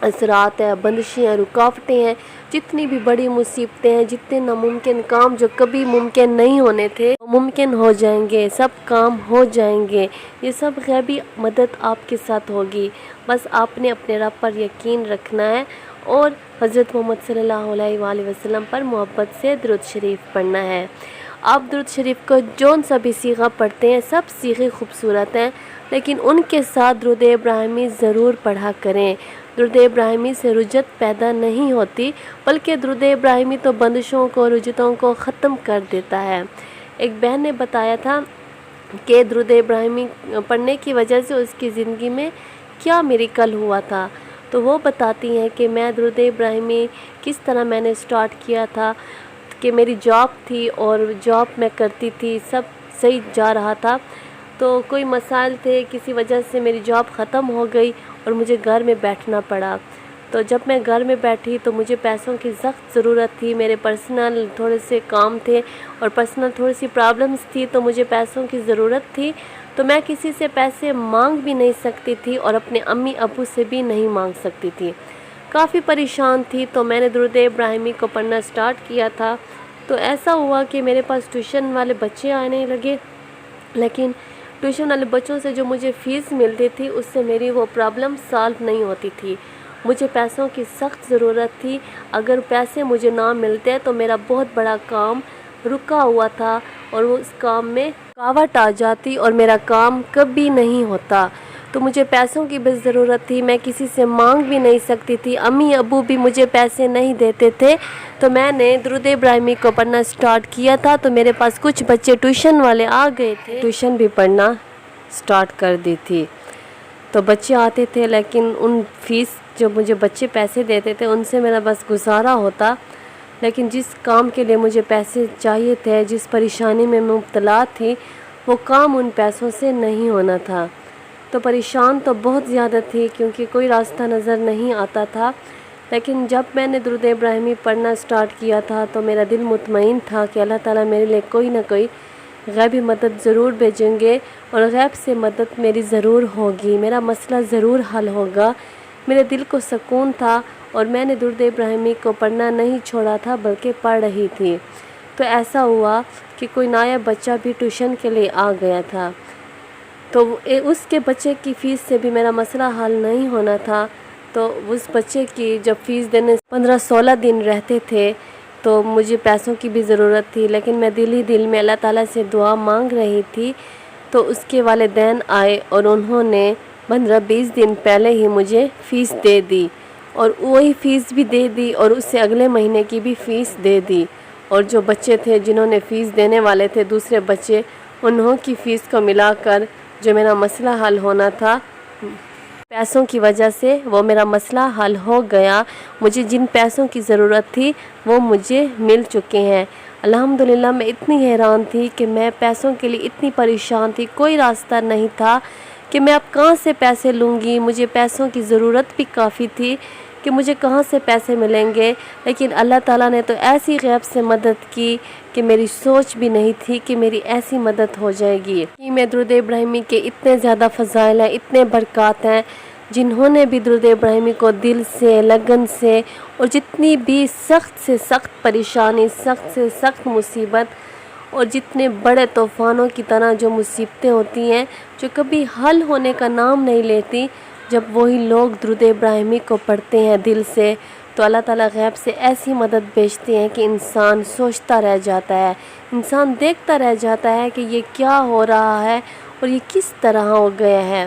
اثرات ہیں، بندشیں ہیں، رکاوٹیں ہیں، جتنی بھی بڑی مصیبتیں ہیں، جتنے ناممکن کام جو کبھی ممکن نہیں ہونے تھے ممکن ہو جائیں گے، سب کام ہو جائیں گے۔ یہ سب غیبی مدد آپ کے ساتھ ہوگی، بس آپ نے اپنے رب پر یقین رکھنا ہے اور حضرت محمد صلی اللہ علیہ وآلہ وسلم پر محبت سے درود شریف پڑھنا ہے۔ آپ درود شریف کو جون سا بھی صیغہ پڑھتے ہیں، سب صیغے خوبصورت ہیں، لیکن ان کے ساتھ درود ابراہیمی ضرور پڑھا کریں۔ درود ابراہیمی سے رجت پیدا نہیں ہوتی، بلکہ درود ابراہیمی تو بندشوں کو، رجتوں کو ختم کر دیتا ہے۔ ایک بہن نے بتایا تھا کہ درود ابراہیمی پڑھنے کی وجہ سے اس کی زندگی میں کیا میریکل ہوا تھا، تو وہ بتاتی ہیں کہ میں درود ابراہیمی کس طرح میں نے سٹارٹ کیا تھا کہ میری جاب تھی اور جاب میں کرتی تھی، سب صحیح جا رہا تھا، تو کوئی مسائل تھے، کسی وجہ سے میری جاب ختم ہو گئی اور مجھے گھر میں بیٹھنا پڑا۔ تو جب میں گھر میں بیٹھی تو مجھے پیسوں کی سخت ضرورت تھی، میرے پرسنل تھوڑے سے کام تھے اور پرسنل تھوڑی سی پرابلمز تھی، تو مجھے پیسوں کی ضرورت تھی، تو میں کسی سے پیسے مانگ بھی نہیں سکتی تھی اور اپنے امی ابو سے بھی نہیں مانگ سکتی تھی، کافی پریشان تھی۔ تو میں نے درود ابراہیمی کو پڑھنا سٹارٹ کیا تھا، تو ایسا ہوا کہ میرے پاس ٹیوشن والے بچے آنے لگے، لیکن ٹیوشن والے بچوں سے جو مجھے فیس ملتی تھی اس سے میری وہ پرابلم سالو نہیں ہوتی تھی۔ مجھے پیسوں کی سخت ضرورت تھی، اگر پیسے مجھے نہ ملتے تو میرا بہت بڑا کام رکا ہوا تھا اور وہ اس کام میں رکاوٹ آ جاتی اور میرا کام کبھی نہیں ہوتا۔ تو مجھے پیسوں کی بھی ضرورت تھی، میں کسی سے مانگ بھی نہیں سکتی تھی، امی ابو بھی مجھے پیسے نہیں دیتے تھے، تو میں نے درود ابراہیمی کو پڑھنا سٹارٹ کیا تھا۔ تو میرے پاس کچھ بچے ٹیوشن والے آ گئے تھے، ٹیوشن بھی پڑھنا سٹارٹ کر دی تھی، تو بچے آتے تھے، لیکن ان فیس جو مجھے بچے پیسے دیتے تھے ان سے میرا بس گزارا ہوتا، لیکن جس کام کے لیے مجھے پیسے چاہیے تھے، جس پریشانی میں مبتلا تھی، وہ کام ان پیسوں سے نہیں ہونا تھا۔ تو پریشان تو بہت زیادہ تھی کیونکہ کوئی راستہ نظر نہیں آتا تھا، لیکن جب میں نے درود ابراہیمی پڑھنا سٹارٹ کیا تھا تو میرا دل مطمئن تھا کہ اللہ تعالیٰ میرے لیے کوئی نہ کوئی غیبی مدد ضرور بھیجیں گے اور غیب سے مدد میری ضرور ہوگی، میرا مسئلہ ضرور حل ہوگا۔ میرے دل کو سکون تھا اور میں نے درود ابراہیمی کو پڑھنا نہیں چھوڑا تھا بلکہ پڑھ رہی تھی۔ تو ایسا ہوا کہ کوئی نیا بچہ بھی ٹیوشن کے لیے آ گیا تھا، تو اس کے بچے کی فیس سے بھی میرا مسئلہ حل نہیں ہونا تھا، تو اس بچے کی جب فیس دینے 15-16 دن رہتے تھے تو مجھے پیسوں کی بھی ضرورت تھی، لیکن میں دل ہی دل میں اللہ تعالیٰ سے دعا مانگ رہی تھی۔ تو اس کے والدین آئے اور انہوں نے 15-20 دن پہلے ہی مجھے فیس دے دی، اور وہی فیس بھی دے دی اور اس سے اگلے مہینے کی بھی فیس دے دی، اور جو بچے تھے جنہوں نے فیس دینے والے تھے دوسرے بچے، انہوں کی فیس کو ملا کر جو میرا مسئلہ حل ہونا تھا پیسوں کی وجہ سے وہ میرا مسئلہ حل ہو گیا۔ مجھے جن پیسوں کی ضرورت تھی وہ مجھے مل چکے ہیں الحمدللہ۔ میں اتنی حیران تھی کہ میں پیسوں کے لیے اتنی پریشان تھی، کوئی راستہ نہیں تھا کہ میں اب کہاں سے پیسے لوں گی، مجھے پیسوں کی ضرورت بھی کافی تھی کہ مجھے کہاں سے پیسے ملیں گے، لیکن اللہ تعالیٰ نے تو ایسی غیب سے مدد کی کہ میری سوچ بھی نہیں تھی کہ میری ایسی مدد ہو جائے گی۔ میں درود ابراہیمی کے اتنے زیادہ فضائل ہیں، اتنے برکات ہیں، جنہوں نے بھی درود ابراہیمی کو دل سے، لگن سے، اور جتنی بھی سخت سے سخت پریشانی، سخت سے سخت مصیبت اور جتنے بڑے طوفانوں کی طرح جو مصیبتیں ہوتی ہیں جو کبھی حل ہونے کا نام نہیں لیتی، جب وہی لوگ درود ابراہیمی کو پڑھتے ہیں دل سے تو اللہ تعالیٰ غیب سے ایسی مدد بھیجتے ہیں کہ انسان سوچتا رہ جاتا ہے، انسان دیکھتا رہ جاتا ہے کہ یہ کیا ہو رہا ہے اور یہ کس طرح ہو گیا ہے۔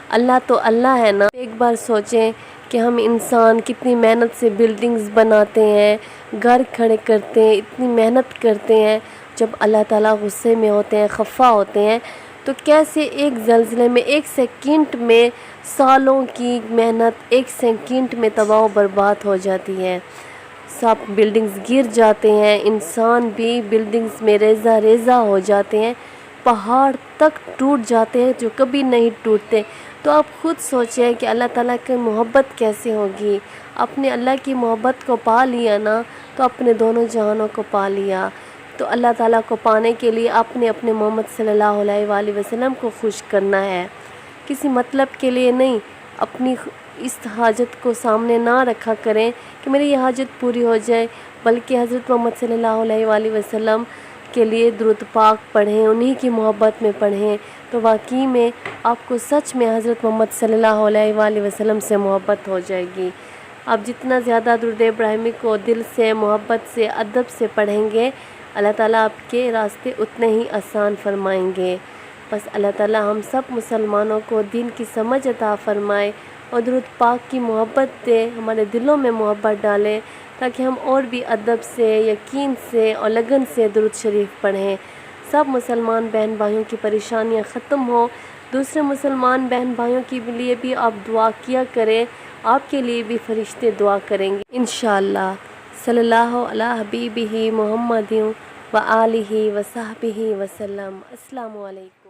اللہ تو اللہ ہے نا۔ ایک بار سوچیں کہ ہم انسان کتنی محنت سے بلڈنگز بناتے ہیں، گھر کھڑے کرتے ہیں، اتنی محنت کرتے ہیں، جب اللہ تعالیٰ غصے میں ہوتے ہیں، خفا ہوتے ہیں، تو کیسے ایک زلزلے میں، ایک سیکنڈ میں سالوں کی محنت ایک سیکنڈ میں تباہ و برباد ہو جاتی ہے۔ سب بلڈنگز گر جاتے ہیں، انسان بھی بلڈنگز میں ریزہ ریزہ ہو جاتے ہیں، پہاڑ تک ٹوٹ جاتے ہیں جو کبھی نہیں ٹوٹتے۔ تو آپ خود سوچیں کہ اللہ تعالیٰ کی محبت کیسے ہوگی۔ اپنے اللہ کی محبت کو پا لیا نا تو اپنے دونوں جہانوں کو پا لیا۔ تو اللہ تعالیٰ کو پانے کے لیے آپ نے اپنے محمد صلی اللہ علیہ وآلہ وسلم کو خوش کرنا ہے، کسی مطلب کے لیے نہیں، اپنی اس حاجت کو سامنے نہ رکھا کریں کہ میری یہ حاجت پوری ہو جائے، بلکہ حضرت محمد صلی اللہ علیہ وآلہ وسلم کے لیے درود پاک پڑھیں، انہی کی محبت میں پڑھیں، تو واقعی میں آپ کو سچ میں حضرت محمد صلی اللہ علیہ وآلہ وسلم سے محبت ہو جائے گی۔ آپ جتنا زیادہ درود ابراہیمی کو دل سے، محبت سے، ادب سے پڑھیں گے، اللہ تعالیٰ آپ کے راستے اتنے ہی آسان فرمائیں گے۔ بس اللہ تعالیٰ ہم سب مسلمانوں کو دین کی سمجھ عطا فرمائے اور درود پاک کی محبت دے، ہمارے دلوں میں محبت ڈالے، تاکہ ہم اور بھی ادب سے، یقین سے اور لگن سے درود شریف پڑھیں۔ سب مسلمان بہن بھائیوں کی پریشانیاں ختم ہوں، دوسرے مسلمان بہن بھائیوں کے لیے بھی آپ دعا کیا کریں، آپ کے لیے بھی فرشتے دعا کریں گے انشاءاللہ۔ صلی اللہ علی حبیبہ محمد وآلہ وصحبہ وسلم۔ السلام علیکم۔